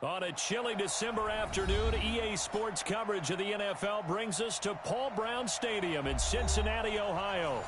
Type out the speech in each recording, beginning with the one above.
On a chilly December afternoon, EA Sports coverage of the NFL brings us to Paul Brown Stadium in Cincinnati, Ohio.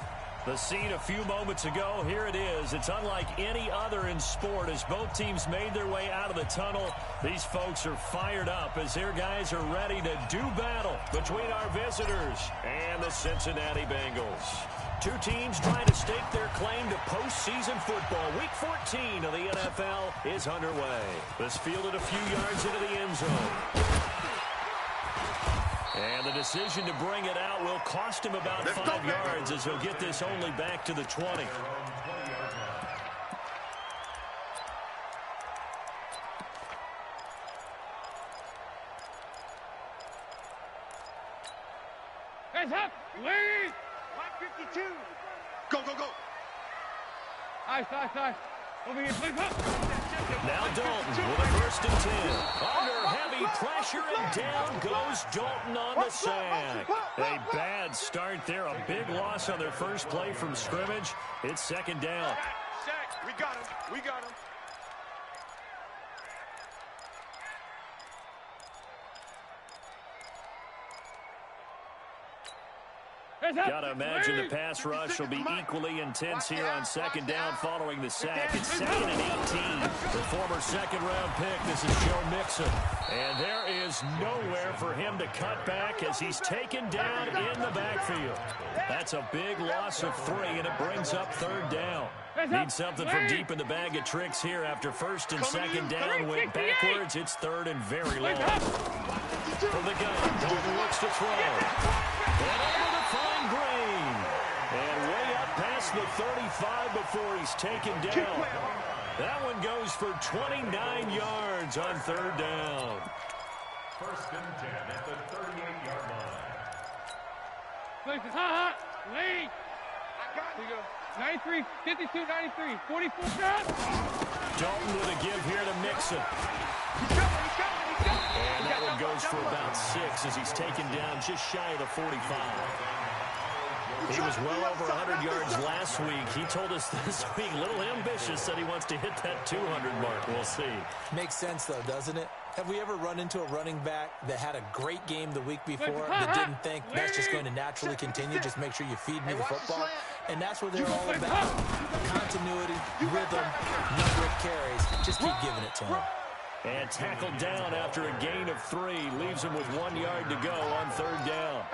The scene a few moments ago, here it is. It's unlike any other in sport as both teams made their way out of the tunnel. These folks are fired up as their guys are ready to do battle between our visitors and the Cincinnati Bengals. Two teams trying to stake their claim to postseason football. Week 14 of the NFL is underway. This fielded a few yards into the end zone. And the decision to bring it out will cost him about 5 yards as he'll get this only back to the 20. Guys up! Lead! 152! Go, go, go! Ice. Over here, please, up! Now Dalton with a 1st and 10. Under heavy pressure, and down goes Dalton on the sack. A bad start there. A big loss on their first play from scrimmage. It's 2nd down. We got him. We got him. Got to imagine the pass rush will be equally intense here on 2nd down following the sack. It's 2nd and 18. The former 2nd-round pick, this is Joe Mixon. And there is nowhere for him to cut back as he's taken down in the backfield. That's a big loss of 3, and it brings up 3rd down. Need something from deep in the bag of tricks here after 1st and 2nd down. Went backwards. It's 3rd and very long. From the gun, Dalton looks to throw. And over to find Green. And way up past the 35 before he's taken down. That one goes for 29 yards on 3rd down. 1st and 10 at the 38-yard line. Lead. I got it. 93, 52, 93, 44 shots. Dalton with a give here to Mixon. And that one goes for about 6 as he's taken down just shy of the 45. He was well over 100 yards last week. He told us this week, a little ambitious, said he wants to hit that 200 mark. We'll see. Makes sense, though, doesn't it? Have we ever run into a running back that had a great game the week before that didn't think that's just going to naturally continue? Just make sure you feed me the football. And that's what they're all about. Continuity, rhythm, number of carries. Just keep giving it to him. And tackled down after a gain of 3. Leaves him with 1 yard to go on 3rd down.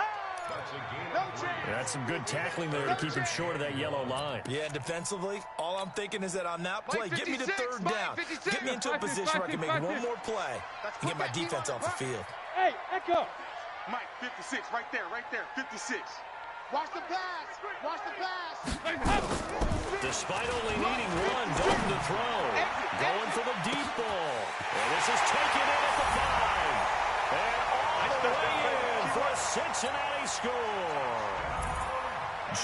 That's some good tackling there to keep him short of that yellow line. Yeah, defensively, all I'm thinking is that on that play, get me to 3rd down. Get me into a position where I can make one more play and get my defense off the field. Hey, echo. Mike, 56, right there, 56. Watch the pass. Despite only needing 1, Dalton to throw. Going for the deep ball. And this is taken in at the 5. And all the way in for a Cincinnati score.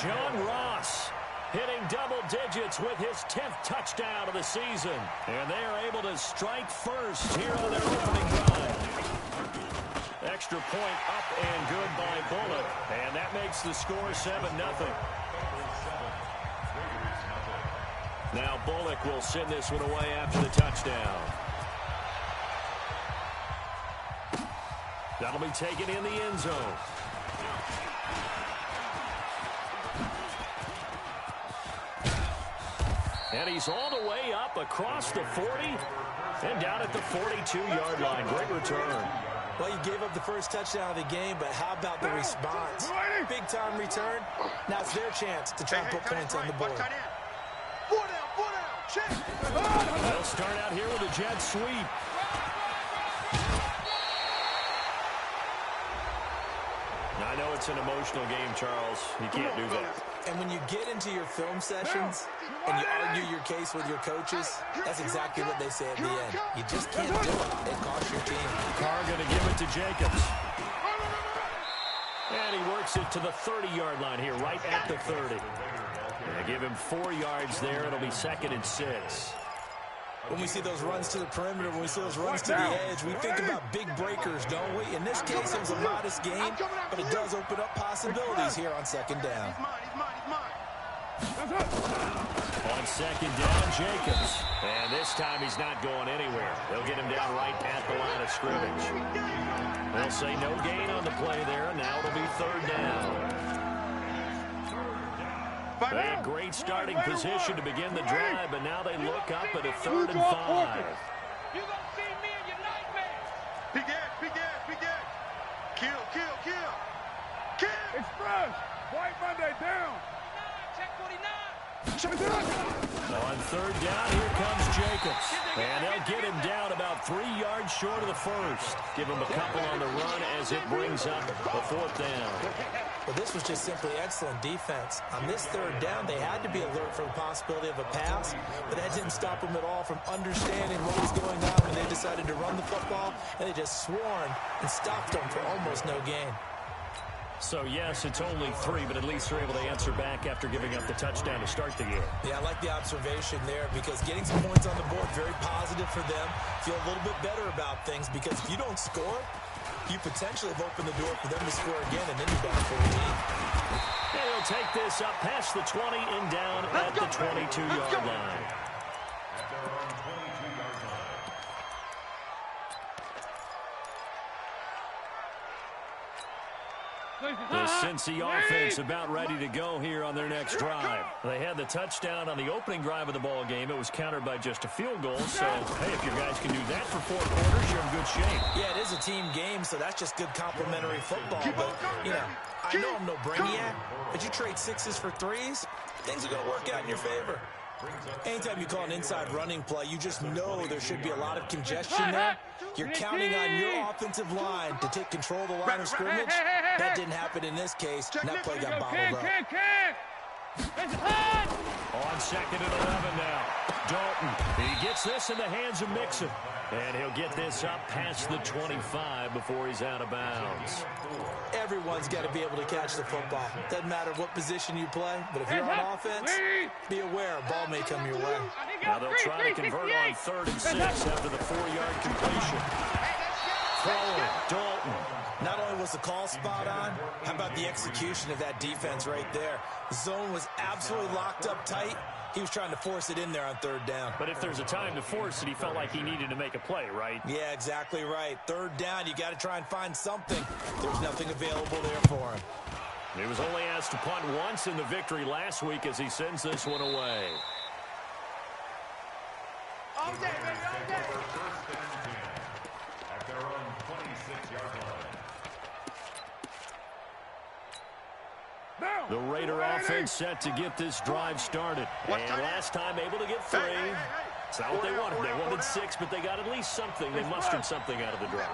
John Ross hitting double digits with his 10th touchdown of the season. And they are able to strike first here on their opening drive. Extra point up and good by Bullock. And that makes the score 7-0. Now Bullock will send this one away after the touchdown. That'll be taken in the end zone. And he's all the way up across the 40 and down at the 42-yard line. Great return. Well, you gave up the first touchdown of the game, but how about the response? Big-time return. Now it's their chance to try and put points on the board. They'll start out here with a jet sweep. Now, I know it's an emotional game, Charles. You can't do that. And when you get into your film sessions and you argue your case with your coaches, that's exactly what they say at the end. You just can't do it. It costs your team. Carr going to give it to Jacobs. And he works it to the 30-yard line here, right at the 30. They give him 4 yards there. It'll be 2nd and 6. When we see those runs to the perimeter, when we see those runs to the edge, we think about big breakers, don't we? In this case, it was a modest gain, but it does open up possibilities here on 2nd down. On second down, Jacobs. And this time he's not going anywhere. They'll get him down right at the line of scrimmage. They'll say no gain on the play there. Now it'll be third down. They had great starting position to begin the drive, but now they look up at a 3rd and 5. You're going to see me in your nightmare. Big Ed, big Ed, big Ed. Kill, kill, kill. Kill. Express. White Monday down. Check 49. On third down, here comes Jacobs. And they'll get him down about 3 yards short of the first. Give him a couple on the run as it brings up a 4th down. Well, this was just simply excellent defense. On this 3rd down, they had to be alert for the possibility of a pass, but that didn't stop them at all from understanding what was going on when they decided to run the football, and they just swarmed and stopped them for almost no gain. So, yes, it's only 3, but at least they're able to answer back after giving up the touchdown to start the game. Yeah, I like the observation there because getting some points on the board, very positive for them. Feel a little bit better about things because if you don't score, you potentially have opened the door for them to score again and then you're down 14. And he'll take this up past the 20 and down at the 22-yard line. The Cincy offense about ready to go here on their next drive. They had the touchdown on the opening drive of the ball game. It was countered by just a field goal. So, hey, if your guys can do that for 4 quarters, you're in good shape. Yeah, it is a team game, so that's just good complementary football. But, you know, I know I'm no brainiac, but you trade 6s for 3s, things are going to work out in your favor. Anytime you call an inside running play, you just know there should be a lot of congestion there. You're counting on your offensive line to take control of the line of scrimmage. That didn't happen in this case, and that play got bottled up. On second and 11 now. Dalton, he gets this in the hands of Mixon. And he'll get this up past the 25 before he's out of bounds. Everyone's got to be able to catch the football. Doesn't matter what position you play, but if you're on offense, be aware a ball may come your way. Now they'll try to convert on 3rd and 6 after the 4-yard completion. Throwing, Dalton. Not only was the call spot on, how about the execution of that defense right there? The zone was absolutely locked up tight. He was trying to force it in there on 3rd down. But if there's a time to force it, he felt like he needed to make a play, right? Yeah, exactly right. 3rd down, you got to try and find something. There's nothing available there for him. He was only asked to punt once in the victory last week as he sends this one away. All day, baby, all day. First and 10 at their own 26-yard line. The Raider offense set to get this drive started. And last time able to get 3. It's not what they wanted. They wanted 6, but they got at least something. They mustered something out of the drive.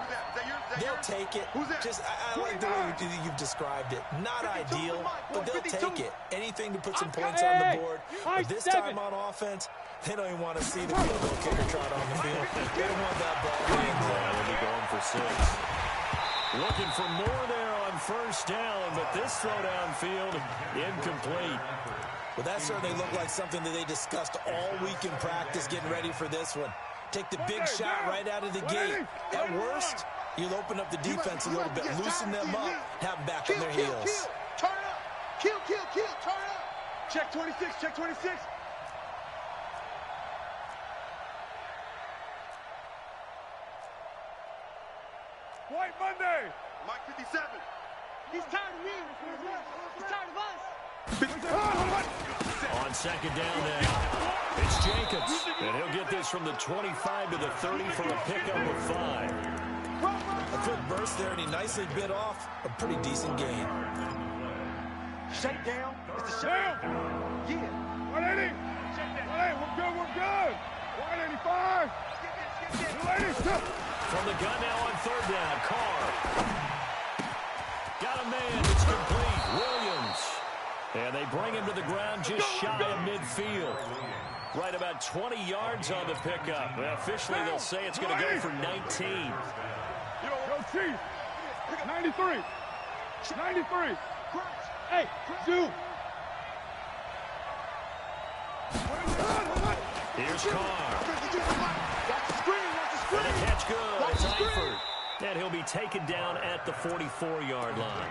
They'll take it. Just, I like the way you've described it. Not ideal, but they'll take it. Anything to put some points on the board. But this time on offense, they don't even want to see the field goal kicker trot on the field. They don't want that ball. They'll be going for 6. Looking for more there on 1st down, but this throw downfield incomplete. Well, that certainly looked like something that they discussed all week in practice getting ready for this one. Take the big shot right out of the gate. At worst, you'll open up the defense a little bit, loosen them up, have them back on their heels. Turn up. Kill, turn up. Check 26, check 26. White Monday. Mike 57. He's tired of me. He's tired of us. On 2nd down now, it's Jacobs. And he'll get this from the 25 to the 30 for a pickup of 5. A quick burst there, and he nicely bit off a pretty decent gain. Shake down. It's a Down. Yeah. 180. 180. We're good. 185. 180. From the gun now on 3rd down, Carr. Got a man, it's complete, Williams. And they bring him to the ground just shy of midfield. Right about 20 yards on the pickup. Well, officially, they'll say it's going to go for 19. Yo, Chief. 93. 93. Hey, Zoo. Here's Carr. Watch the screen. And the catch good. It's Eifert. And he'll be taken down at the 44-yard line.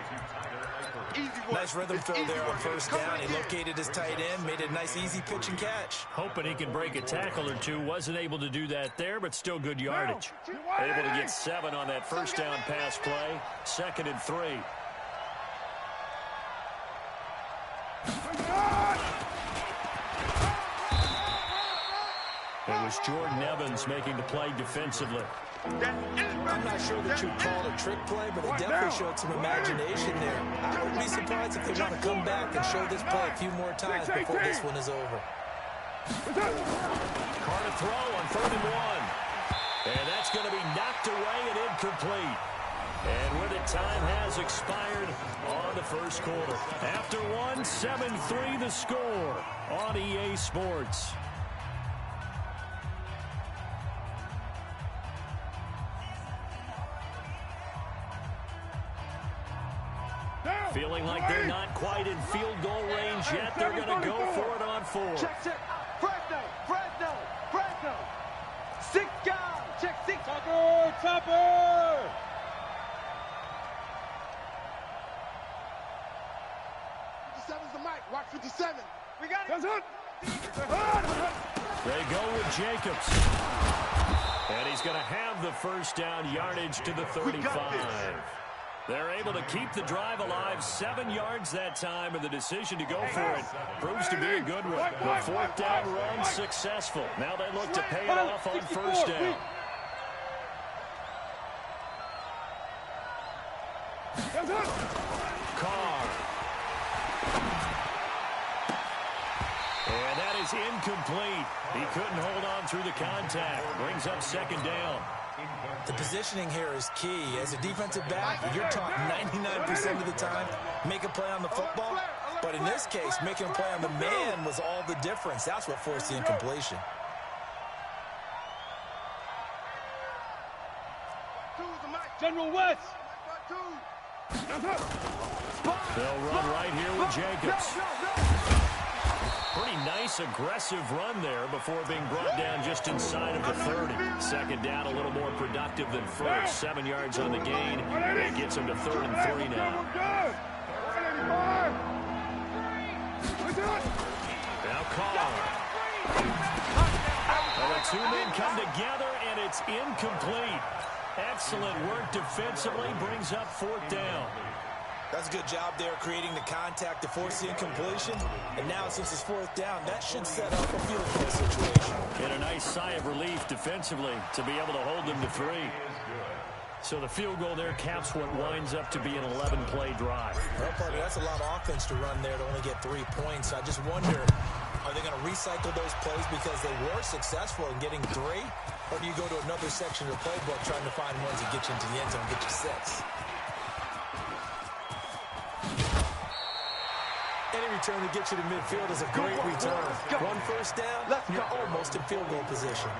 Nice rhythm throw there on first down. He located his tight end, made it a nice easy pitch and catch. Hoping he can break a tackle or two. Wasn't able to do that there, but still good yardage. Able to get 7 on that first down pass play. 2nd and 3. It was Jordan Evans making the play defensively. I'm not sure that you'd call it a trick play, but it definitely showed some imagination there. I wouldn't be surprised if they want to come back and show this play a few more times before this one is over. Carter throw on 3rd and 1. And that's going to be knocked away and incomplete. And with it, time has expired on the first quarter. After 1, 7-3 the score on EA Sports. Feeling like they're not quite in field goal range yet. They're going to go for it on 4. Check. Fresno. 6 guys. Check 6. Topper. 57's the mic. Watch 57. We got it. They go with Jacobs. And he's going to have the first down, yardage to the 35. They're able to keep the drive alive, 7 yards that time, and the decision to go for it proves to be a good one. The 4th down run successful. Now they look to pay it off on first down. Carr. And that is incomplete. He couldn't hold on through the contact. Brings up 2nd down. The positioning here is key. As a defensive back, you're taught 99% of the time, make a play on the football. But in this case, making a play on the man was all the difference. That's what forced the incompletion. General West. They'll run right here with Jacobs. Pretty nice, aggressive run there before being brought down just inside of the 30. 2nd down, a little more productive than first. 7 yards on the gain. It gets him to 3rd and 3 now. Now Carr. And the 2 men come together, and it's incomplete. Excellent work defensively. Brings up 4th down. That's a good job there creating the contact to force the incompletion. And now since it's 4th down, that should set up a field goal situation. And a nice sigh of relief defensively to be able to hold them to 3. So the field goal there caps what winds up to be an 11-play drive. Well, partner, that's a lot of offense to run there to only get 3 points. I just wonder, are they going to recycle those plays because they were successful in getting 3? Or do you go to another section of the playbook trying to find ones that get you into the end zone and get you 6? Any return to get you to midfield is a great return. 1 first down, you're almost in field goal position.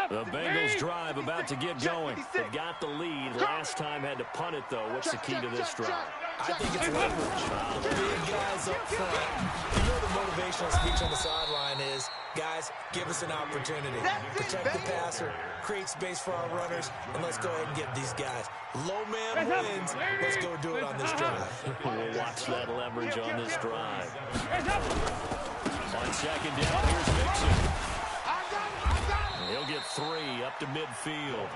The Bengals drive about to get going. They've got the lead. Last time had to punt it, though. What's the key to this drive? I think it's leverage. The big guys up front. You know the motivational speech on the sideline is, guys, give us an opportunity. Protect the passer, create space for our runners, and let's go ahead and get these guys. Low man wins. Let's go do it on this drive. We'll watch that leverage on this drive. On 2nd down, here's Mixon. He'll get 3 up to midfield.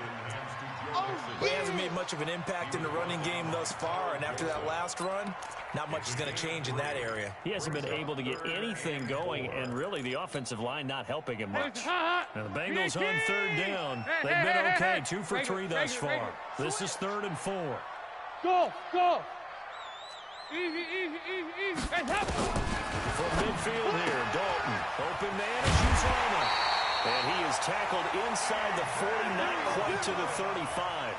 He hasn't made much of an impact in the running game thus far, and after that last run, not much is going to change in that area. He hasn't been able to get anything going, and really the offensive line not helping him much. Now the Bengals on 3rd down. They've been okay, 2 for 3 thus far. This is 3rd and 4. Go. Easy. From midfield here, Dalton. Open man is Uzomah. And he is tackled inside the 40, not quite to the 35.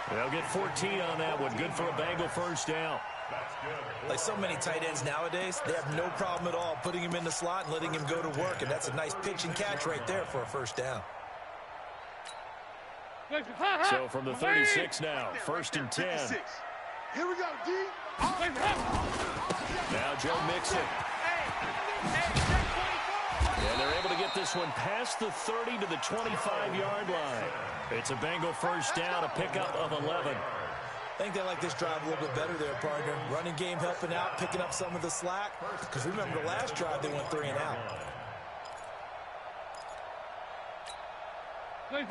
They'll get 14 on that one. Good for a Bengal first down. Like so many tight ends nowadays, they have no problem at all putting him in the slot and letting him go to work. And that's a nice pitch and catch right there for a first down. So from the 36 now, 1st and 10. Here we go, D. Now Joe Mixon. And they're able to get this one past the 30 to the 25-yard line. It's a Bengal first down, a pickup of 11. I think they like this drive a little bit better there, partner. Running game helping out, picking up some of the slack. Because remember the last drive, they went 3 and out.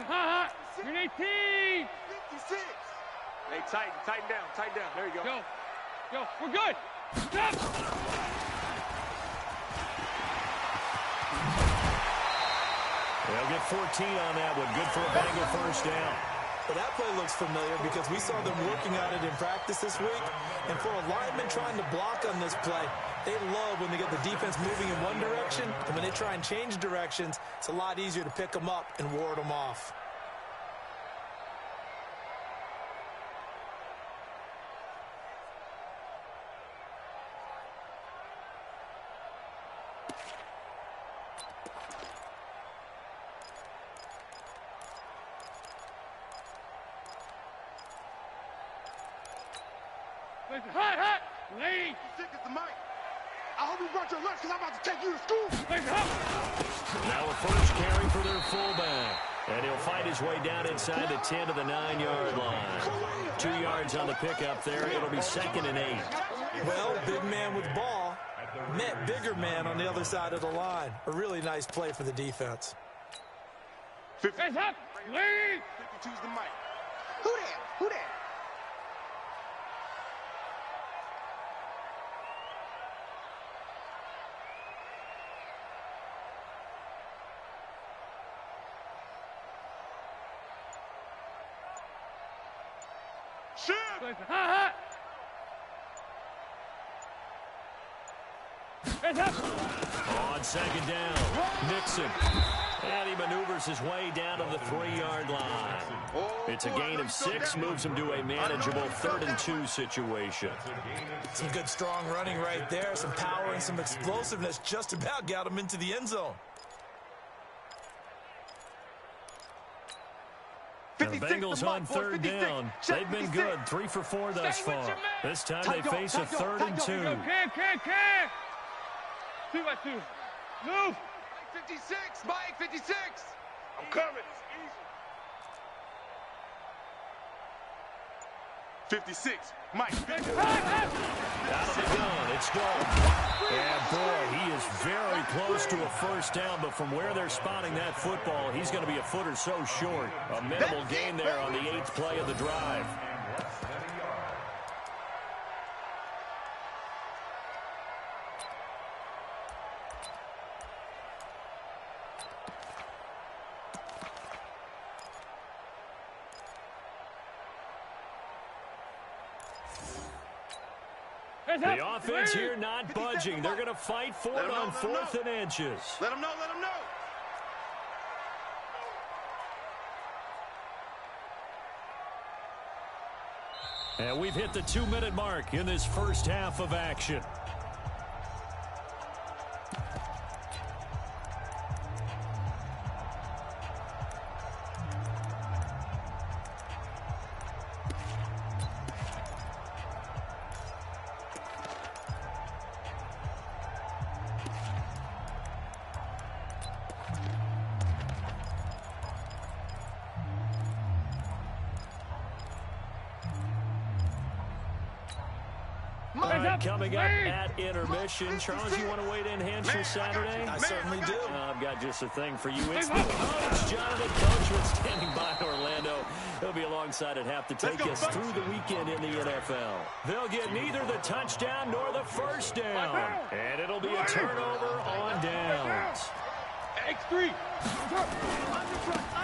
Hot. You're 18. 56. Hey, tighten down. There you go. Go, we're good. Stop. They'll get 14 on that one. Good for a Bengal first down. Well, that play looks familiar because we saw them working on it in practice this week. And for a lineman trying to block on this play, they love when they get the defense moving in one direction. And when they try and change directions, it's a lot easier to pick them up and ward them off. Hot. Lane. Sick as the mic. I hope you brought your lunch because I'm about to take you to school. Now a first carry for their fullback. And he'll fight his way down inside the 10 to the 9-yard line. 2 yards on the pickup there. It'll be 2nd and 8. Well, big man with ball met bigger man on the other side of the line. A really nice play for the defense. 50. Guys up. Lane. 52's the mic. Who that? Hot. On 2nd down, Mixon. And he maneuvers his way down to the 3-yard line. It's a gain of 6, moves him to a manageable 3rd and 2 situation. Some good strong running right there, some power and some explosiveness just about got him into the end zone. Now the Bengals on 3rd down. They've been good, 3 for 4 thus far. This time they face a 3rd and 2. Can. 2 by 2. Move. 56. Mike, 56. I'm coming. 56. Mike. Out of the gun, it's gone. And boy, he is very close to a first down, but from where they're spotting that football, he's going to be a foot or so short. A minimal gain there on the 8th play of the drive. The offense here not budging. They're going to fight for it on 4th and inches. Let him know. And we've hit the 2-minute mark in this first half of action. Coming up at intermission. Charles, you want to wait to enhance your Saturday? I certainly do. I've got just a thing for you. It's the coach, Jonathan Coachman, standing by Orlando. He'll be alongside at half to take us through the weekend in the NFL. They'll get neither the touchdown nor the first down. And it'll be a turnover on downs. X3.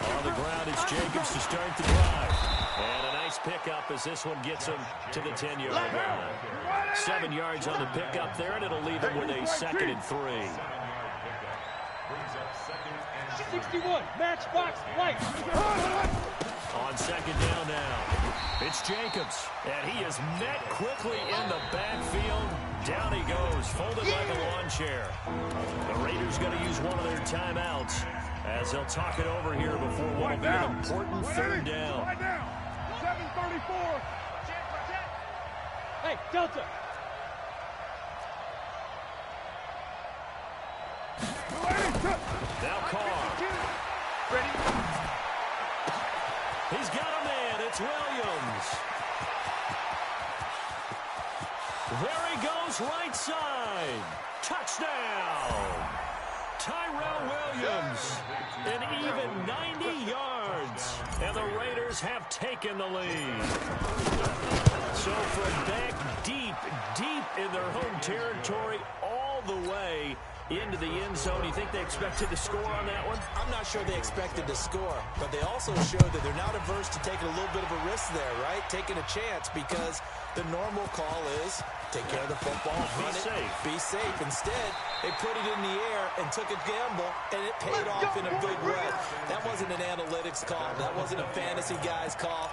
On the ground, it's Jacobs to start the drive. And a nice pickup as this one gets him to the 10-yard line. 7 yards on the pickup there, and it'll leave him with a 2nd and 3. 61. Matchbox light. On 2nd down now. It's Jacobs, and he is met quickly in the backfield. Down he goes, folded like a lawn chair. The Raiders going to use one of their timeouts as they'll talk it over here before what will be an important 3rd down. 7:34. Hey, Delta. Now Carr. Ready? He's got a man. It's Williams. There he goes, right side. Touchdown. Tyrell Williams. An even 90 yards. And the Raiders have taken the lead. So from back deep in their home territory, all the way into the end zone. Do you think they expected to score on that one? I'm not sure they expected to score, but they also showed that they're not averse to taking a little bit of a risk there, right? Taking a chance, because the normal call is take care of the football, run it, be safe. Instead, they put it in the air and took a gamble, and it paid off in a big way. That wasn't an analytics call. That wasn't a fantasy guy's call.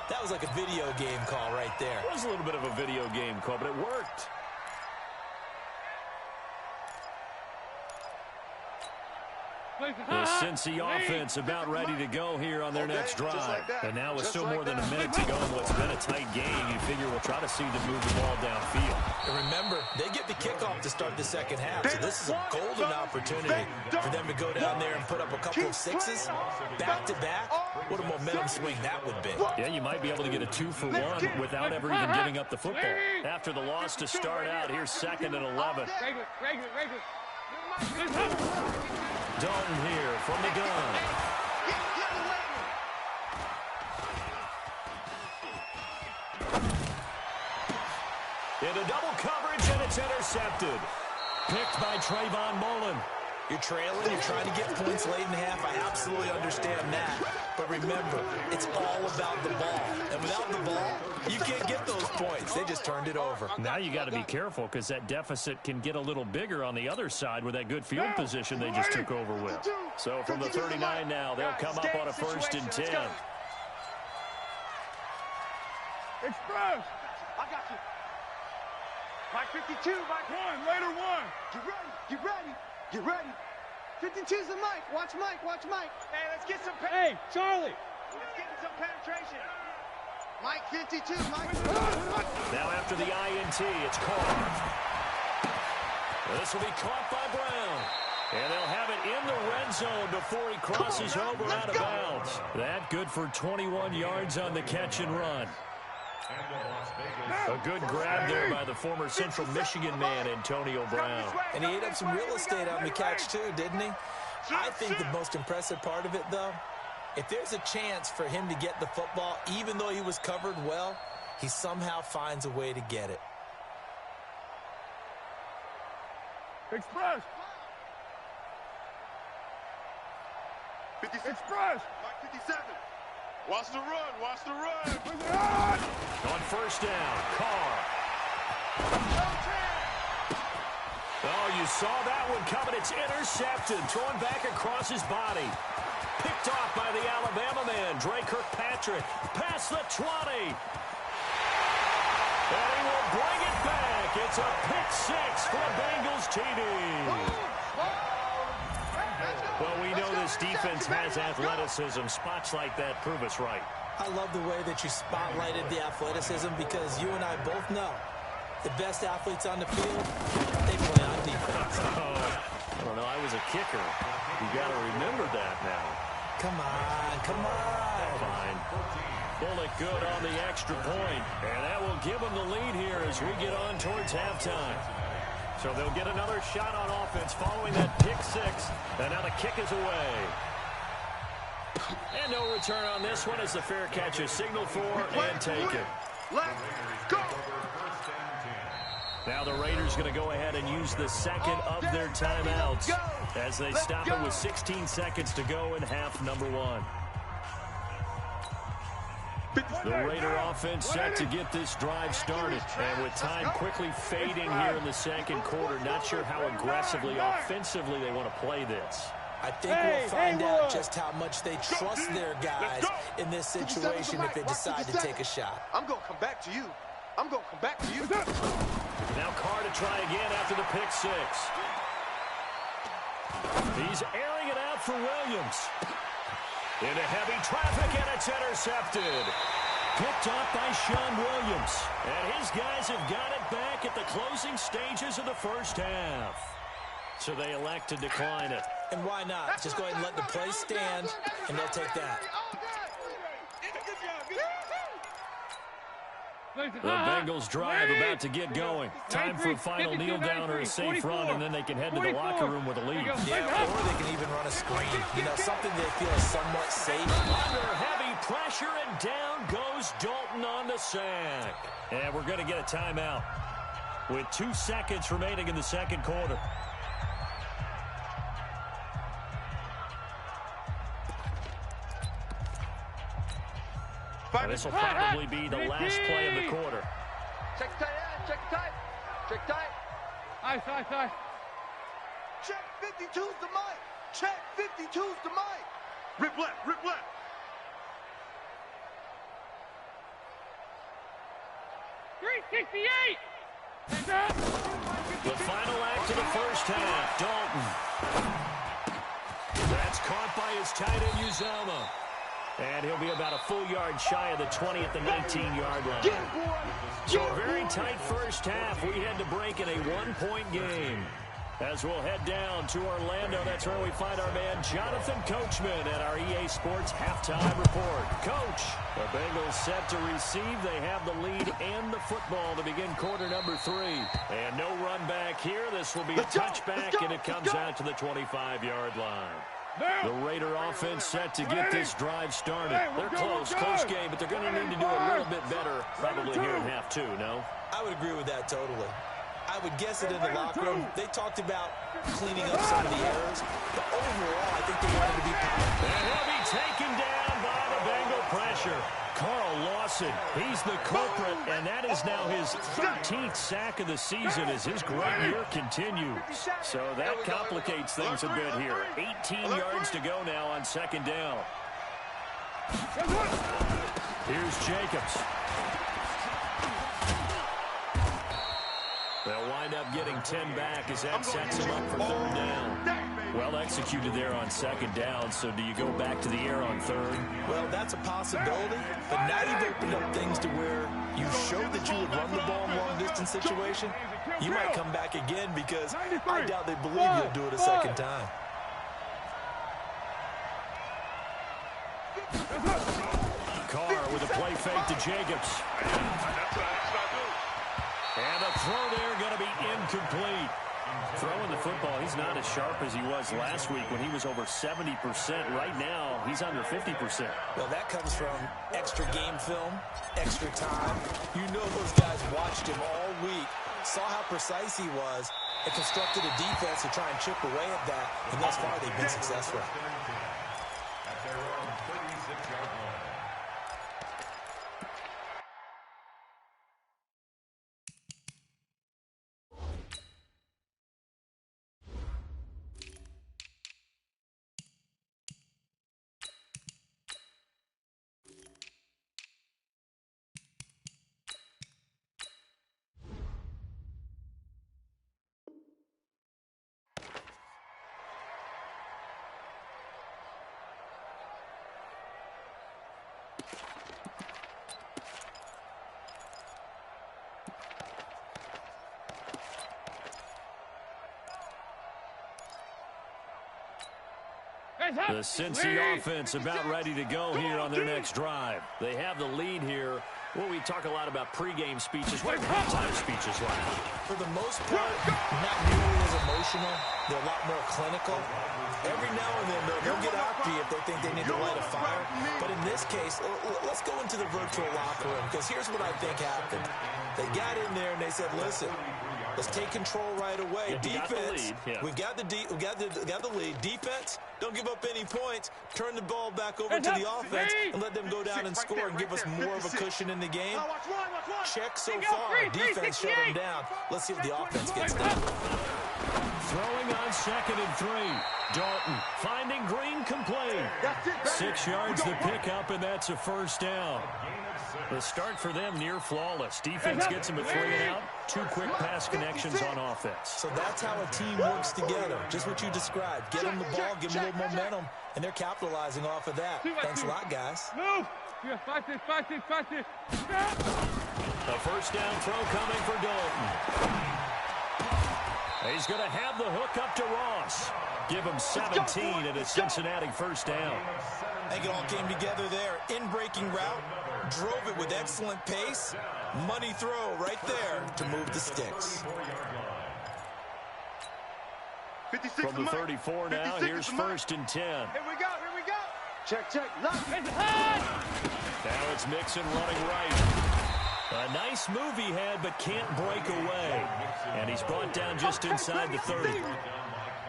That was like a video game call right there. It was a little bit of a video game call, but it worked. The Cincy offense about ready to go here on their next drive. And now with still more than a minute to go in what's been a tight game, you figure we'll try to see them move the ball downfield. And remember, they get the kickoff to start the second half, so this is a golden opportunity for them to go down there and put up a couple of sixes back-to-back. What a momentum swing that would be. Yeah, you might be able to get a 2-for-1 without ever even giving up the football. After the loss to start out, here's 2nd and 11. Regular. Dalton here from the gun. Into double coverage, and it's intercepted. Picked by Trayvon Mullen. You're trailing, you're trying to get points late in the half. I absolutely understand that. But remember, it's all about the ball. And without the ball, you can't get those points. They just turned it over. Now you got to be careful, because that deficit can get a little bigger on the other side with that good field position they just took over with. So from the 39 now, they'll come up on a 1st and 10. Express. I got you. Mike 52, Mike. Raider 1. Get ready. Get ready. 52's the Mike. Watch Mike. Hey, let's get some Hey, Charlie. Let's get some penetration. Mike 52, Mike. Now after the INT, it's Carr. This will be caught by Brown. And they'll have it in the red zone before he crosses over out of bounds. That good for 21 yards on the catch and run. A good grab there by the former Central Michigan man, Antonio Brown. And he ate up some real estate on the catch too, didn't he? I think the most impressive part of it, though, if there's a chance for him to get the football, even though he was covered well, he somehow finds a way to get it. Express. 56. Express. Mike 57. Watch the run. On 1st down, Carr. Oh, you saw that one coming. It's intercepted. Thrown back across his body. Picked off by the Alabama man, Dre Kirkpatrick. Past the 20. And he will bring it back. It's a pick 6 for the Bengals TD. Well, we know this defense has athleticism. Spots like that prove us right. I love the way that you spotlighted the athleticism, because you and I both know the best athletes on the field, they play on defense. I don't know. I was a kicker. You got to remember that now. Come on. Fine. Bullock good on the extra point. And that will give them the lead here as we get on towards halftime. So they'll get another shot on offense following that pick 6. And now the kick is away. And no return on this one as the fair catch is signaled for and taken. Let's go. Now the Raiders going to go ahead and use the second of their timeouts as they stop it with 16 seconds to go in half number 1. The Raider offense set to get this drive started. And with time quickly fading here in the second quarter, not sure how aggressively, offensively they want to play this. I think we'll find out just how much they trust their guys in this situation if they decide to take a shot. I'm going to come back to you. Now Carr to try again after the pick 6. He's airing it out for Williams. Into heavy traffic, and it's intercepted. Picked off by Sean Williams. And his guys have got it back at the closing stages of the first half. So they elect to decline it. And why not? Just go ahead and let the play stand, and they'll take that. The Bengals drive about to get going. Time for a final kneel down or a safe run, and then they can head to the locker room with a lead. Yeah, or they can even run a screen. You know, something they feel is somewhat safe. Under heavy pressure, and down goes Dalton on the sack. And we're going to get a timeout with 2 seconds remaining in the second quarter. This will probably be the last play of the quarter. Check tight, check tight, check tight. Ice. Check 52's the mic. Check 52's the mic. Rip left, rip left. .368. The final act of the first half. Dalton. That's caught by his tight end, Uzomah. And he'll be about a full yard shy of the 20 at the 19-yard line. So a very tight first half. We had to break in a 1-point game. As we'll head down to Orlando, that's where we find our man Jonathan Coachman at our EA Sports Halftime Report. Coach, the Bengals set to receive. They have the lead and the football to begin quarter number 3. And no run back here. This will be a touchback, and it comes out to the 25-yard line. The Raider offense set to get this drive started. They're close game, but they're going to need to do a little bit better probably here in half 2, no? I would agree with that totally. I would guess it in the locker room. They talked about cleaning up some of the errors, but overall, I think they wanted to be powerful. And he'll be taken down by the Bengal pressure. Carl Lawson, he's the culprit, and that is now his 13th sack of the season as his great year continues. So that complicates things a bit here. 18 yards to go now on second down. Here's Jacobs. They'll wind up getting 10 back as that sets him up for third down. Well executed there on second down, so do you go back to the air on third? Well, that's a possibility, but now you've opened up things to where you showed that you would run the ball in long-distance situation. You might come back again because I doubt they believe you'll do it a second time. Carr with a play fake to Jacobs. And the throw there going to be incomplete. Throwing the football, he's not as sharp as he was last week when he was over 70%. Right now, he's under 50%. Well, that comes from extra game film, extra time. You know those guys watched him all week, saw how precise he was, and constructed a defense to try and chip away at that. And thus far, they've been successful. At their own 36-yard line. The Cincy offense about ready to go here on their next drive. They have the lead here. Well, we talk a lot about pregame speeches. What are halftime speeches like? For the most part, not nearly as emotional. They're a lot more clinical. Every now and then, they'll get after you if they think they need to light a fire. But in this case, let's go into the virtual locker room, because here's what I think happened. They got in there and they said, listen, let's take control right away. Defense, we've got the lead. Defense, don't give up any points. Turn the ball back over to the offense and let them go down and score and give us more of a cushion in the game. Check so far. Defense shut them down. Let's see what the offense gets done. Throwing on 2nd and 3. Dalton finding Green complete. 6 yards the pickup, and that's a first down. The start for them near flawless. Defense gets him a 3 and out. 2 quick pass connections on offense. So that's how a team works together. Just what you described. Get them the ball, give them a little momentum, and they're capitalizing off of that. Thanks a lot, guys. Move. Yeah, 5-6, 5-6, 5-6. A first down throw coming for Dalton. He's going to have the hook up to Ross. Give him 17 at a Cincinnati first down. I think it all came together there. In-breaking route, drove it with excellent pace. Money throw right there to move the sticks. From the 34 now, here's first and 10. Here we go, here we go. Check, check, left. Now it's Mixon running right. A nice move he had, but can't break away. And he's brought down just inside the 30.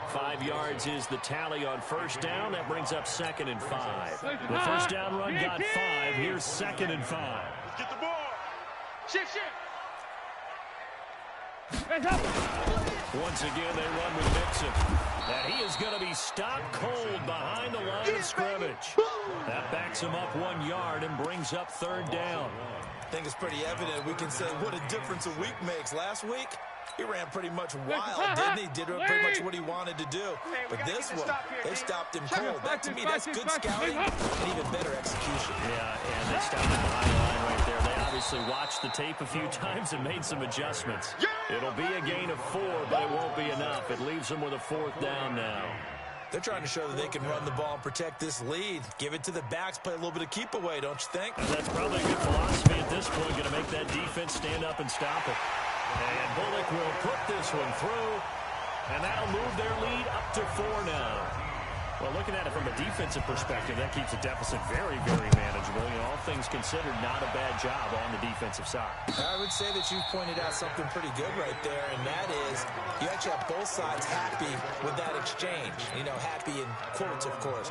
5 yards is the tally on first down. That brings up 2nd and 5. The first down run got 5. Here's 2nd and 5. Get the ball. Shit. Once again, they run with Mixon. And he is going to be stopped cold behind the line of scrimmage. That backs him up 1 yard and brings up 3rd down. I think it's pretty evident. We can say what a difference a week makes. Last week, he ran pretty much wild, didn't he? Did pretty much what he wanted to do. But this one, they stopped him cold. That, to me, that's good scouting and even better execution. Yeah, and they stopped him behind the line right there. They obviously watched the tape a few times and made some adjustments. It'll be a gain of 4, but it won't be enough. It leaves them with a 4th down now. They're trying to show that they can run the ball and protect this lead. Give it to the backs, play a little bit of keep away, don't you think? And that's probably a good philosophy at this point, going to make that defense stand up and stop it. And Bullock will put this one through, and that'll move their lead up to 4 now. Well, looking at it from a defensive perspective, that keeps the deficit very, very manageable. You know, all things considered, not a bad job on the defensive side. I would say that you pointed out something pretty good right there, and that is you actually have both sides happy with that exchange. You know, happy in quotes, of course.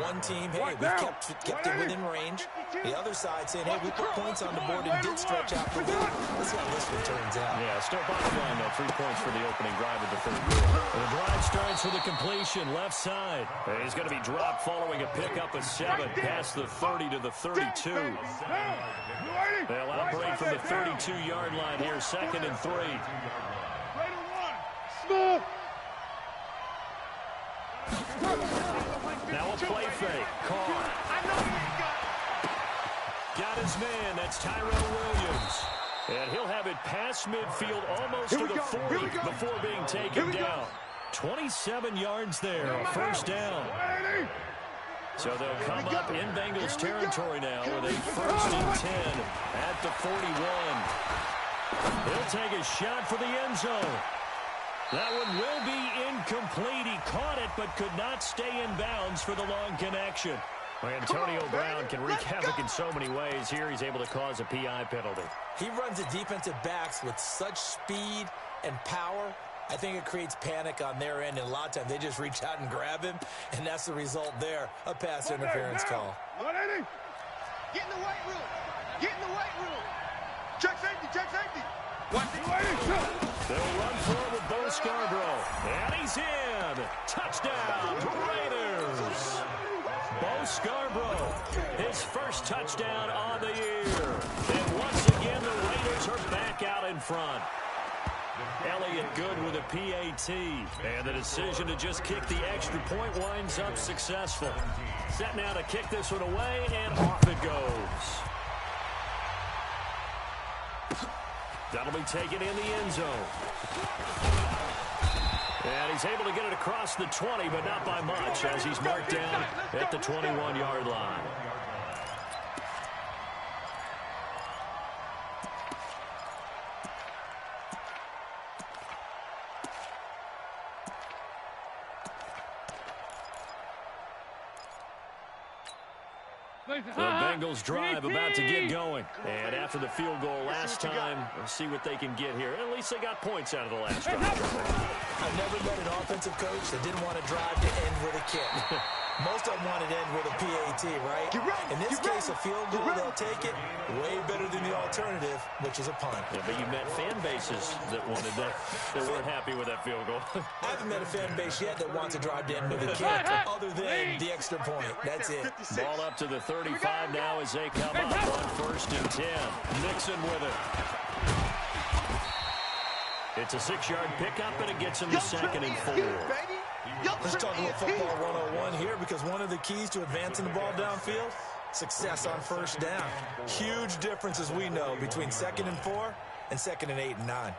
One team, hey, we kept it within range. The other side saying, hey, we put points on the board and did stretch out the lead. Let's see how this one turns out. Yeah, still bottom line, though. 3 points for the opening drive of the 3rd quarter. The drive starts with a completion, left side. He's going to be dropped following a pickup of 7 past the 30 to the 32. They'll operate from the 32-yard line here, 2nd and 3. Now a play fake. Caught. Got his man. That's Tyrell Williams. And he'll have it past midfield almost to the 40 before being taken down. 27 yards there, a first down. So they'll come up in Bengals territory now with a 1st and 10 at the 41. He'll take a shot for the end zone. That one will be incomplete. He caught it but could not stay in bounds for the long connection. Antonio Brown can wreak havoc in so many ways. Here he's able to cause a PI penalty. He runs the defensive backs with such speed and power. I think it creates panic on their end, and a lot of times they just reach out and grab him, and that's the result there, a pass interference call. Get in the weight room. Get in the weight room. Check safety, check safety. They'll run for it with Bo Scarborough. And he's in. Touchdown, Raiders. Bo Scarborough, his first touchdown on the year. And once again, the Raiders are back out in front. Elliott good with a PAT. And the decision to just kick the extra point winds up successful. Set now to kick this one away, and off it goes. That'll be taken in the end zone. And he's able to get it across the 20, but not by much, as he's marked down at the 21-yard line. The Bengals drive about to get going. And after the field goal last time, we'll see what they can get here. At least they got points out of the last drive. I've never met an offensive coach that didn't want to drive to end with a kick. Most of them want to end with a PAT, right? In this case, a field goal, they'll take it. Way better than the alternative, which is a punt. Yeah, but you met fan bases that wanted that weren't happy with that field goal. I haven't met a fan base yet that wants to drive to end with a kick, other than the extra point. That's it. Ball up to the 35 now as they come up on 1st and 10. Mixon with it. It's a 6-yard pickup, and it gets him to 2nd and 4. Let's talk about football 101 here, because one of the keys to advancing the ball downfield, success on first down. Huge difference, as we know, between 2nd and 4 and 2nd and 8 and 9.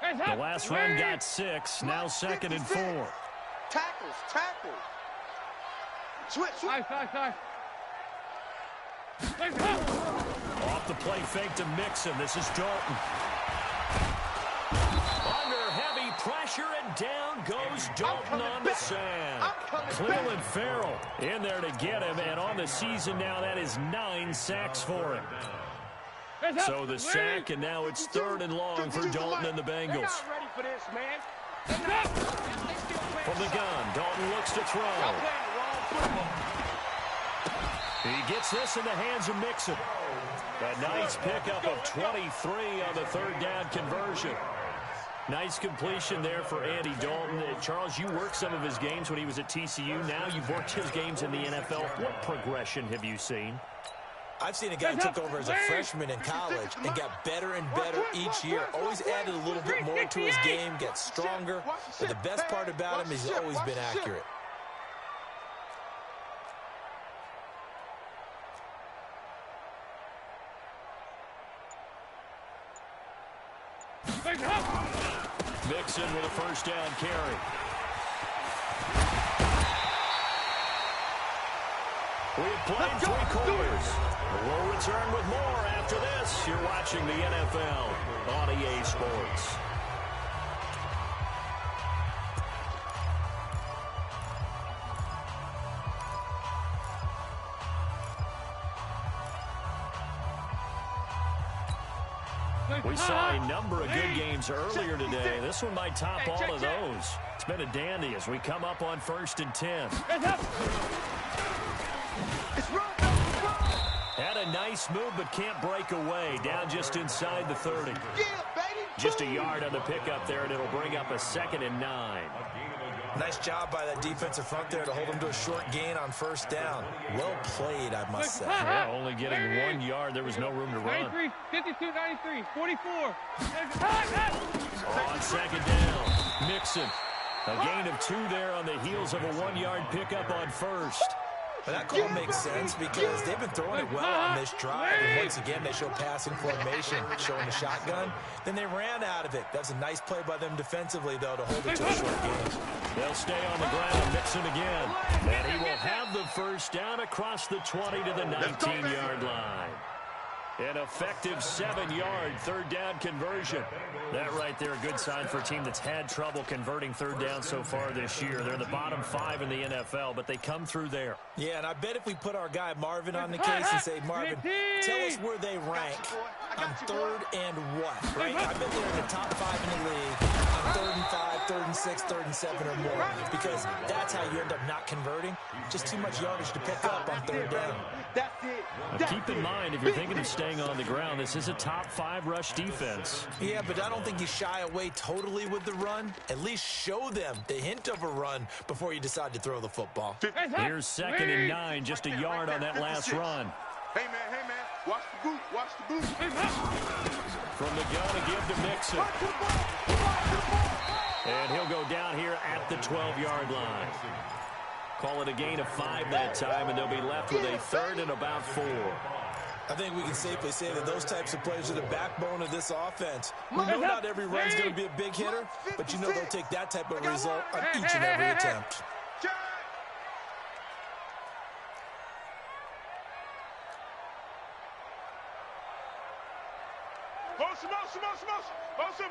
The last run got 6, now 2nd and 4. Tackles. Switch. Nice. Off the play fake to Mixon. This is Dalton. Under heavy pressure, and down goes Dalton on the sand. Cleveland Farrell in there to get him, and on the season now, that is 9 sacks for him. So the sack, and now it's 3rd and long for Dalton and the Bengals. Ready for this, man. From the gun, Dalton looks to throw. He gets this in the hands of Mixon. A nice pickup of 23 on the 3rd down conversion. Nice completion there for Andy Dalton. Charles, you worked some of his games when he was at TCU. Now you've worked his games in the NFL. What progression have you seen? I've seen a guy who took over as a freshman in college and got better and better each year. Always added a little bit more to his game, gets stronger. But the best part about him is he's always been accurate. Mixon with a 1st down carry. We've played 3 quarters. We'll return with more after this. You're watching the NFL on EA Sports. We saw a number of good games earlier today. This one might top all of those. It's been a dandy as we come up on 1st and 10. Had a nice move, but can't break away. Down just inside the 30. Just a yard on the pickup there, and it'll bring up a 2nd and 9. Nice job by that defensive front there to hold him to a short gain on 1st down. Well played, I must say. Yeah, only getting 1 yard. There was no room to run. 93, 52, 93, 44. On 2nd down, Mixon. A gain of 2 there on the heels of a 1-yard pickup on 1st. But that call makes sense because they've been throwing it well on this drive. And once again, they show passing formation, showing the shotgun. Then they ran out of it. That's a nice play by them defensively, though, to hold it to a short game. They'll stay on the ground. Mixon again. And he will have the 1st down across the 20 to the 19-yard line. An effective 7-yard 3rd down conversion. That right there, a good sign for a team that's had trouble converting 3rd down so far this year. They're the bottom 5 in the NFL, but they come through there. Yeah, and I bet if we put our guy Marvin on the case and say, Marvin, tell us where they rank on 3rd and what, right? I bet they're in the top 5 in the league on 3rd and 5, 3rd and 6, 3rd and 7 or more, because that's how you end up not converting. Just too much yardage to pick up on 3rd down. That's it. Now, keep in mind, if you're thinking of staying on the ground, this is a top 5 rush defense. Yeah, but I don't think you shy away totally with the run. At least show them the hint of a run before you decide to throw the football. Here's 2nd and 9, just a yard on that last run. Hey, man, watch the boot, watch the boot. From the gun to give to Mixon. And he'll go down here at the 12-yard line. Call it a gain of 5 that time, and they'll be left with a 3rd and about 4. I think we can safely say that those types of plays are the backbone of this offense. We know not every run's going to be a big hitter, but you know they'll take that type of result on each and every attempt. Motion.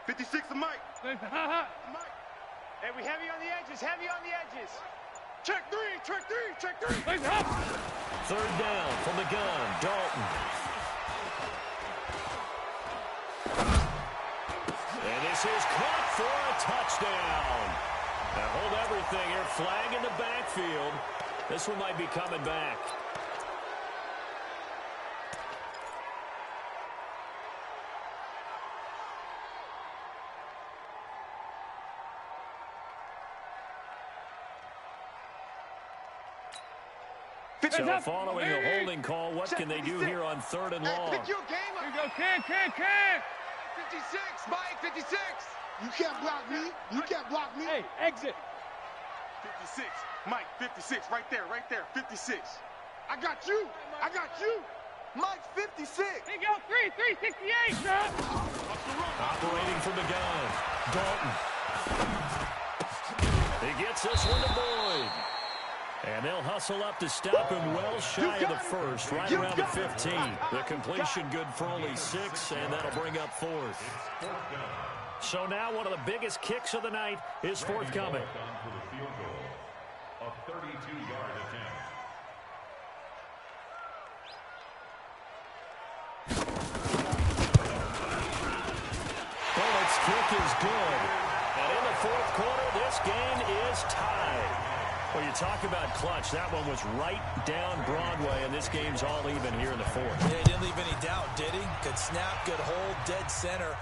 56 to Mike. Hey, we heavy on the edges, Check three. 3rd down from the gun, Dalton. And this is caught for a touchdown. Now hold everything here. Flag in the backfield. This one might be coming back. So following a holding call, what can they do here on 3rd and long? Pick your game up. Here you go, can. 56, Mike, 56. You can't block me. You can't block me. Hey, exit. 56. Mike, 56. Right there. 56. I got you. Mike, 56. Here you go, 368. Operating from the gun, Dalton. He gets this one to Boyd. And they'll hustle up to stop him well shy of the first, right around the 15. The completion good for only 6, and that'll bring up 4th. So now one of the biggest kicks of the night is forthcoming. For the field goal, a 32-yard attempt. Bullett's kick is good. And in the 4th quarter, this game is tied. Well, you talk about clutch. That one was right down Broadway, and this game's all even here in the 4th. Yeah, he didn't leave any doubt, did he? Good snap, good hold, dead center.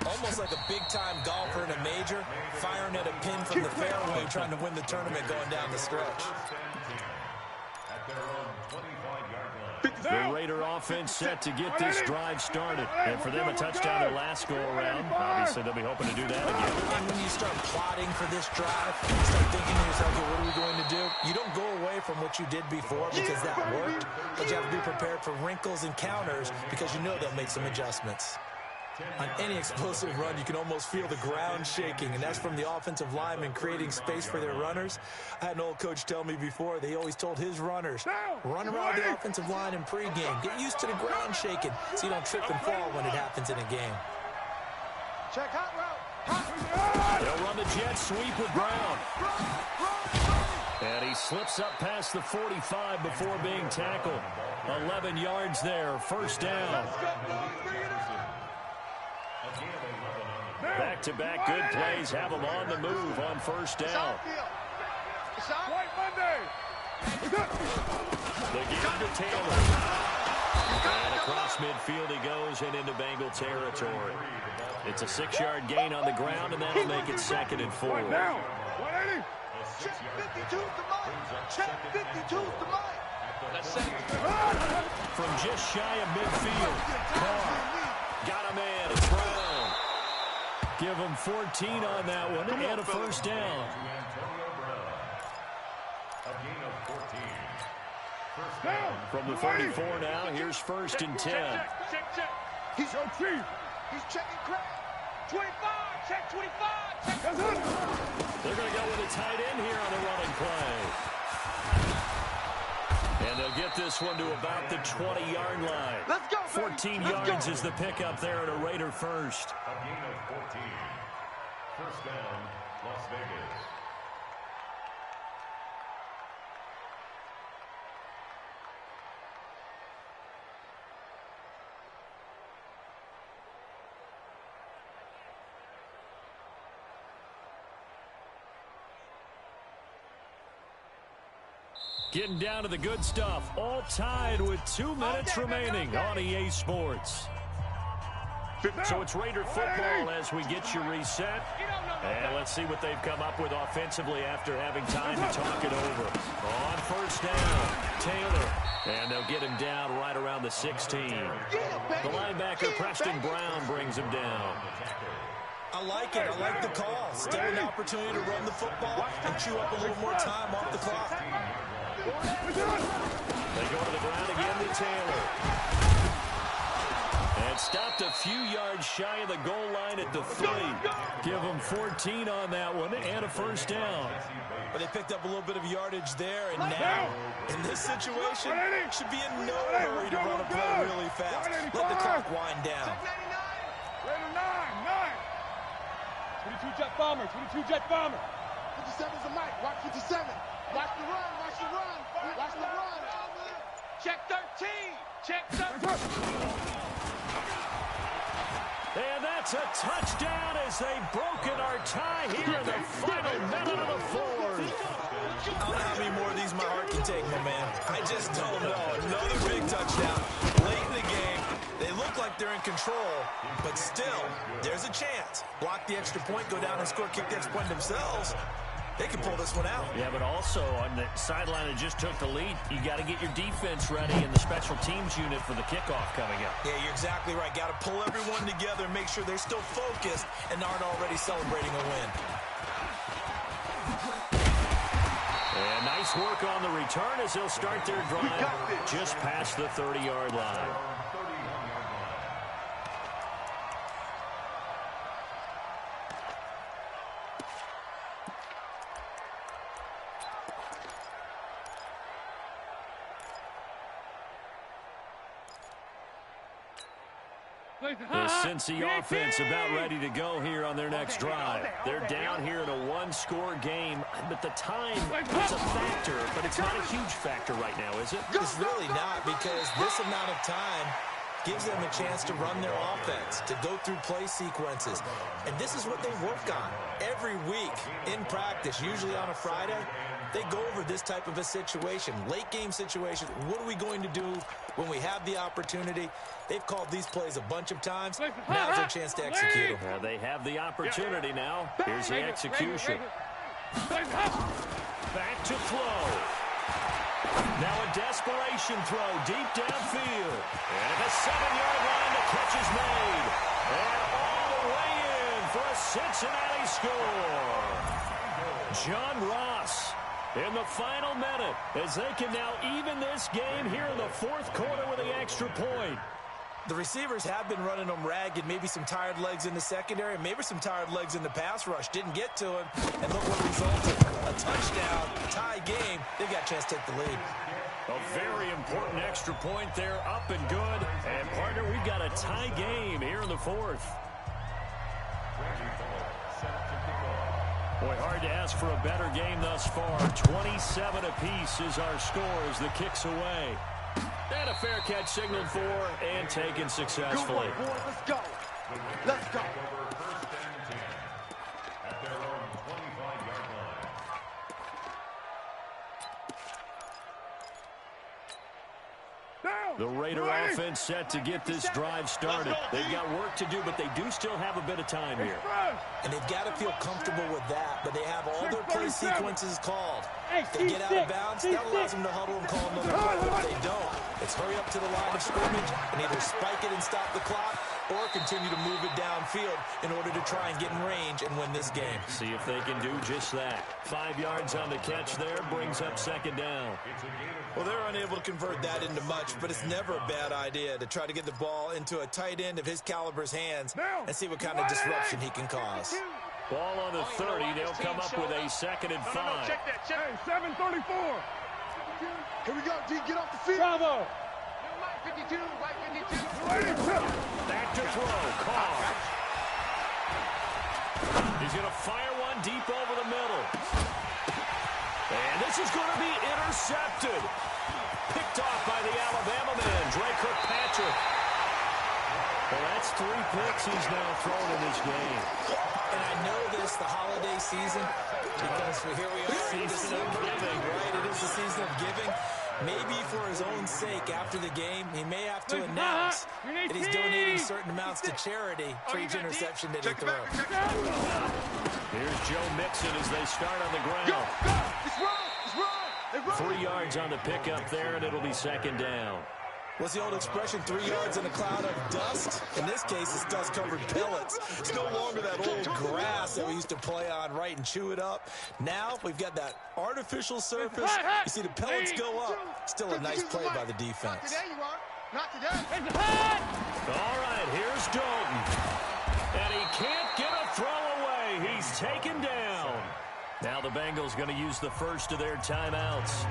Almost like a big-time golfer in a major, firing at a pin from the fairway, trying to win the tournament going down the stretch. At their own 25-yard line. The Raider offense set to get this drive started. And for them, a touchdown their last go-around. Obviously, they'll be hoping to do that again. And when you start plotting for this drive, you start thinking to yourself, okay, what are we going to do? You don't go away from what you did before because that worked, but you have to be prepared for wrinkles and counters because you know they'll make some adjustments. On any explosive run, you can almost feel the ground shaking, and that's from the offensive linemen creating space for their runners. I had an old coach tell me before, they always told his runners, run around the offensive line in pregame. Get used to the ground shaking so you don't trip and fall when it happens in a game. Check hot route. They'll run the jet sweep with Brown. And he slips up past the 45 before being tackled. 11 yards there, 1st down. Back-to-back good plays have them on the move on 1st down. White Monday. They give him to Taylor. And across midfield he goes and into Bengal territory. It's a 6-yard gain on the ground, and that'll make it 2nd and 4. Right now. 180. Check 52 to Mike. Check 52 to Mike. That's 2nd. From just shy of midfield, Carr got a man. It's Brown. Give him 14 on that one and a 1st down. From the 34 now, here's 1st and 10. Check. He's checking crack. 25. Check 25. Check. They're going to go with a tight end here on the running play. And they'll get this one to about the 20-yard line. Let's go, 14 yards is the pickup there at a Raider 1st. A gain of 14. 1st down, Las Vegas. Getting down to the good stuff. All tied with 2 minutes remaining on EA Sports. So it's Raider football as we get you reset. And let's see what they've come up with offensively after having time to talk it over. On 1st down, Taylor. And they'll get him down right around the 16. The linebacker, Preston Brown, brings him down. I like it. I like the call. Still an opportunity to run the football and chew up a little more time off the clock. They go to the ground again to Taylor. And stopped a few yards shy of the goal line at the 3. Give them 14 on that one and a 1st down. But they picked up a little bit of yardage there, and now, in this situation, should be in no hurry to run a play really fast. Let the clock wind down. Raider 9. 22 jet bomber. 57's a Mike. Watch 57. Watch the run. Watch the run. Check 13. Check 13. And that's a touchdown as they've broken our tie here in the final minute of the 4th. I don't know how many more of these my heart can take, my man. I just don't know. Another big touchdown. Late in the game, they look like they're in control, but still, there's a chance. Block the extra point, go down and score, kick the extra point themselves. they can pull this one out. Yeah, but also on the sideline that just took the lead, you got to get your defense ready in the special teams unit for the kickoff coming up. Yeah, you're exactly right. Got to pull everyone together and make sure they're still focused and aren't already celebrating a win. And nice work on the return as they'll start their drive just past the 30-yard line. The Cincy offense about ready to go here on their next drive. They're down here in a one-score game, but the time is a factor, but it's not a huge factor right now, is it? It's really not, because this amount of time gives them a chance to run their offense, to go through play sequences. And this is what they work on every week in practice, usually on a Friday. They go over this type of a situation, late game situation. What are we going to do when we have the opportunity? They've called these plays a bunch of times. Now's their chance to execute them. They have the opportunity now. Here's the execution. Back to throw. Now a desperation throw deep downfield. And at the 7-yard line, the catch is made. And all the way in for a Cincinnati score. John Ross in the final minute as they can now even this game here in the fourth quarter with the extra point. The receivers have been running them ragged. Maybe some tired legs in the secondary, maybe some tired legs in the pass rush. Didn't get to him, and look what resulted. A touchdown, tie game. They've got a chance to take the lead. A very important extra point there, up and good. And, partner, we've got a tie game here in the fourth. Boy, hard to ask for a better game thus far. 27 apiece is our score as the kick's away. And a fair catch signaled for and taken successfully. Good work, boys. Let's go. Let's go. First and 10 at their own 25-yard line. The Raider offense set to get this drive started. They've got work to do, but they do still have a bit of time here. And they've got to feel comfortable with that, but they have all their play sequences called. If they get out of bounds, that allows them to huddle and call another play. But if they don't, it's hurry up to the line of scrimmage and either spike it and stop the clock or continue to move it downfield in order to try and get in range and win this game. See if they can do just that. 5 yards on the catch there brings up second down. Well, they're unable to convert that into much, but it's never a bad idea to try to get the ball into a tight end of his caliber's hands and see what kind of disruption he can cause. Ball on the 30. They'll come up with a 2nd and 5. Check that. Check. Hey, 7:34. Here we go, D. Get off the field. Bravo. White 52, white 52. Back to throw. Carr. He's going to fire one deep over the middle. And this is going to be intercepted. Picked off by the Alabama man, Drake Kirkpatrick. Well, that's 3 picks he's now thrown in this game. And I know this, the holiday season, because here we are in December, right? It is the season of giving. Maybe for his own sake, after the game, he may have to announce that he's donating certain amounts to charity for each interception that he throws. Here's Joe Mixon as they start on the ground. Go. It's wrong. 3 yards on the pickup there, and it'll be second down. What's the old expression, 3 yards in a cloud of dust? In this case, it's dust-covered pellets. It's no longer that old grass that we used to play on, right, and chew it up. Now we've got that artificial surface. You see the pellets go up. Still a nice play by the defense. Not today, you are. Not today. All right, here's Dalton. And he can't get a throw away. He's taken down. Now the Bengals going to use the first of their timeouts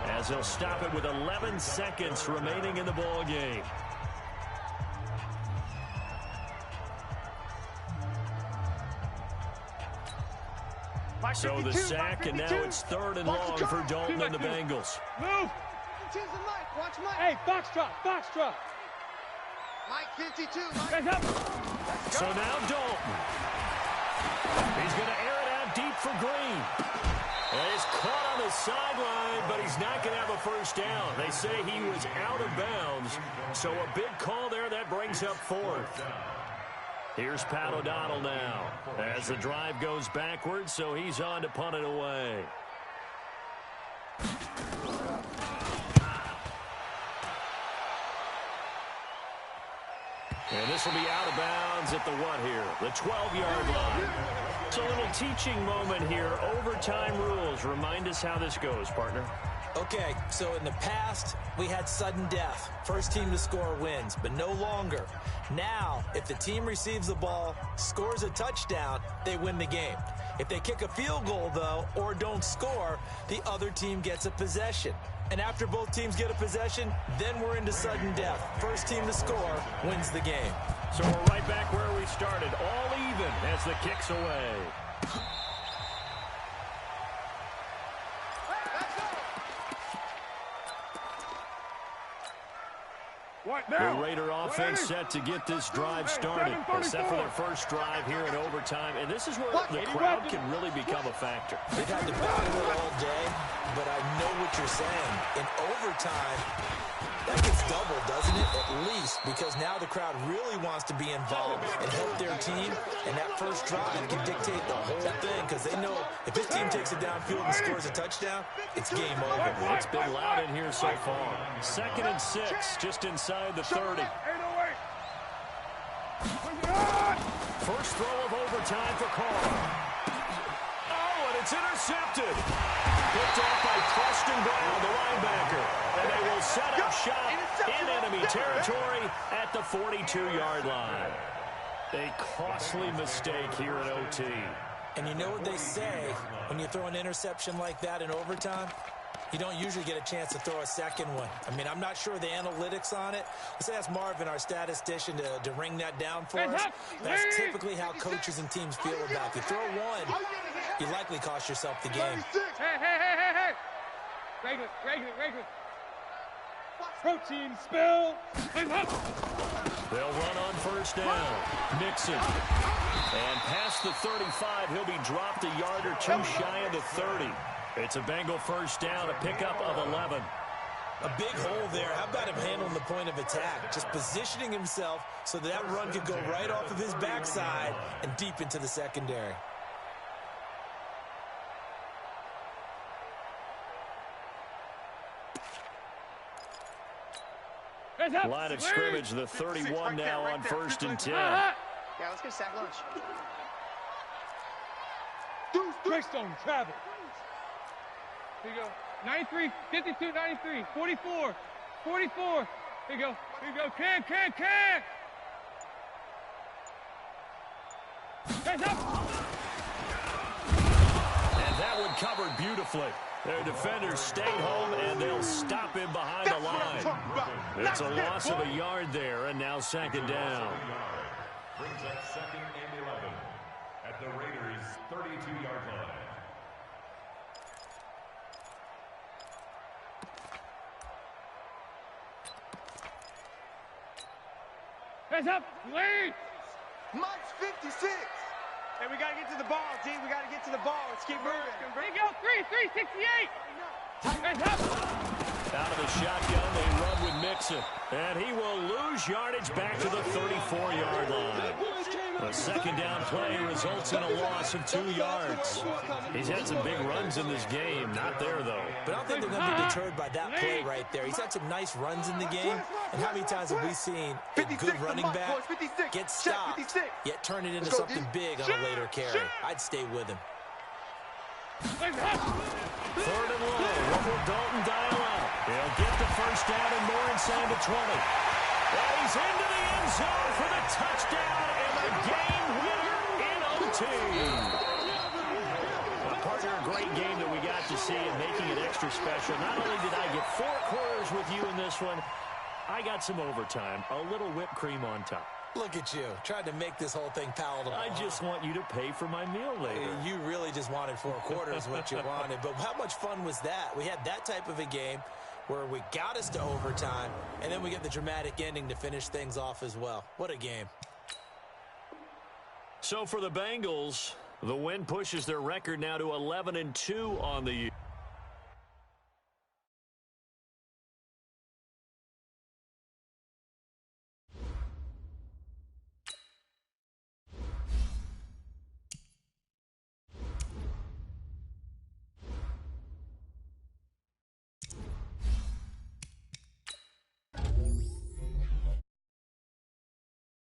as they'll stop it with 11 seconds remaining in the ball game. So the sack, and now it's 3rd and long for Dalton and the Bengals. Move. Choose the Mike. Watch Mike. Hey, foxtrot. Mike 52. Mike. Guys up. So now Dalton. He's going to air it out deep for Green. And he's caught on the sideline, but he's not going to have a first down. They say he was out of bounds. So a big call there. That brings up 4th. Here's Pat O'Donnell now as the drive goes backwards, so he's on to punt it away. And this will be out of bounds at the what here? The 12-yard line. It's a little teaching moment here. Overtime rules. Remind us how this goes, partner. Okay, so in the past, we had sudden death. First team to score wins, but no longer. Now, if the team receives the ball, scores a touchdown, they win the game. If they kick a field goal, though, or don't score, the other team gets a possession. And after both teams get a possession, then we're into sudden death. First team to score wins the game. So we're right back where we started, all even as the kick's away. The Raider offense set to get this drive started. Set for their first drive here in overtime. And this is where the crowd can really become a factor. They've had to battle it all day, but I know what you're saying. In overtime, that gets doubled, doesn't it? At least, because now the crowd really wants to be involved and help their team. And that first drive can dictate the whole thing, because they know if this team takes it downfield and scores a touchdown, it's game over. It's been loud in here so far. 2nd and 6, just inside the 30. First throw of overtime for Carr. Oh, and it's intercepted. Picked off by Preston Brown, the linebacker. And they will set up shop in enemy territory at the 42-yard line. A costly mistake here in OT. And you know what they say, when you throw an interception like that in overtime, you don't usually get a chance to throw a second one. I mean, I'm not sure the analytics on it. Let's ask Marvin, our statistician, to ring that down for us. That's typically how coaches and teams feel about it. If you throw one, you likely cost yourself the game. Hey. Regular. Protein spill. They'll run on first down. Mixon. And past the 35, he'll be dropped a yard or two shy of the 30. It's a Bengal first down, a pickup of 11. A big hole there. How about him handling the point of attack? Just positioning himself so that run could go right off of his backside and deep into the secondary. Line of scrimmage, the 31 now on 1st and 10. Yeah, let's get a sack lunch. Greystone, travel. Here you go. 93, 52, 93, 44, 44. Here you go. Can. Hands up. And that one covered beautifully. Their defenders stayed home, and they'll stop him behind the line. It's a loss of a yard there, and now 2nd down. Brings up 2nd and 11 at the Raiders' 32-yard line. Hands up. Lead. Mike's 56. Hey, we got to get to the ball, D. We got to get to the ball. Let's keep moving. There you go. 368. Hands up. Out of the shotgun, they run with Mixon. And he will lose yardage back to the 34-yard line. The 2nd down play results in a loss of 2 yards. He's had some big runs in this game. Not there, though. But I don't think they're going to be deterred by that play right there. He's had some nice runs in the game. And how many times have we seen a good running back get stopped, yet turn it into something big on a later carry? I'd stay with him. 3rd and long. What will Dalton dial up? He'll get the first down and more inside the 20. And he's into the end zone for the touchdown and the game winner in OT. Partner, a great game that we got to see and making it extra special. Not only did I get 4 quarters with you in this one, I got some overtime, a little whipped cream on top. Look at you, trying to make this whole thing palatable. I just want you to pay for my meal later. You really just wanted 4 quarters, what you wanted. But how much fun was that? We had that type of a game where we got us to overtime, and then we get the dramatic ending to finish things off as well. What a game. So for the Bengals, the win pushes their record now to 11-2 on the year.